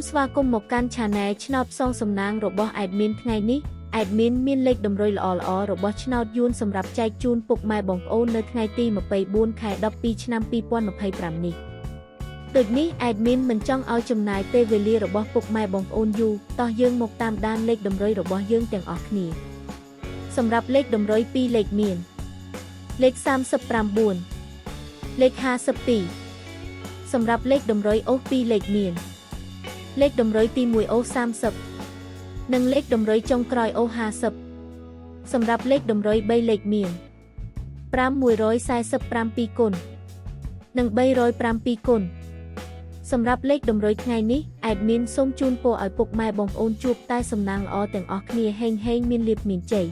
ស្វាគមន៍មកកាន់ Channel ឆ្នោតផ្សងសំណាងរបស់ Admin ថ្ងៃនេះ Admin មានលេខតម្រុយល្អៗរបស់ឆ្នោតយួនសម្រាប់ចែកជូនពុកម៉ែបងប្អូននៅថ្ងៃទី24 ខែ 12 ឆ្នាំ 2025 នេះដូចនេះ Admin មិនចង់ឲ្យចំណាយពេលវេលារបស់ពុកម៉ែបងប្អូនយូរតោះយើងមកតាមដានលេខតម្រុយរបស់យើងទាំងអស់គ្នាសម្រាប់លេខតម្រុយ2លេខមានលេខ39លេខ52សម្រាប់លេខតម្រុយអូស2លេខមានលេខតម្រុយទី1អូស30និងលេខតម្រុយចុងក្រោយអូស50សម្រាប់លេខតម្រុយ3លេខមាន5147គុណនិង307គុណសម្រាប់លេខតម្រុយថ្ងៃនេះ Admin សូមជូនពរឲ្យពុកម៉ែបងប្អូនជួបតែសំណាងល្អទាំងអស់គ្នាហេងមានលាភមានជ័យ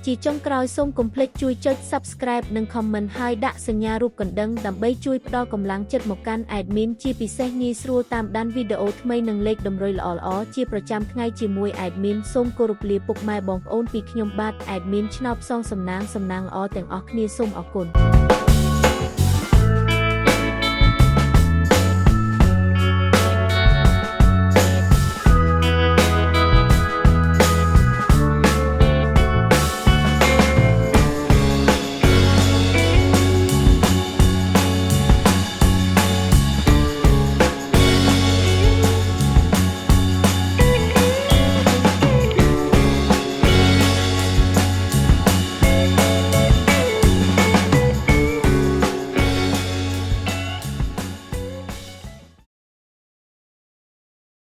ជាចុងក្រោយសូមកុំភ្លេចជួយចុច Subscribe និង Comment ហើយដាក់សញ្ញារូបកណ្ដឹងដើម្បីជួយផ្ដល់កម្លាំងចិត្តមកកាន់ Admin ជាពិសេសងាយស្រួលតាមដានវីដេអូថ្មីនិងលេខតម្រុយល្អៗជាប្រចាំថ្ងៃជាមួយ Admin សូមគោរពលាពុកម៉ែបងប្អូនពីខ្ញុំបាទ Admin ឆ្នោតផ្សងសំណាងល្អទាំងអស់គ្នាសូមអរគុណ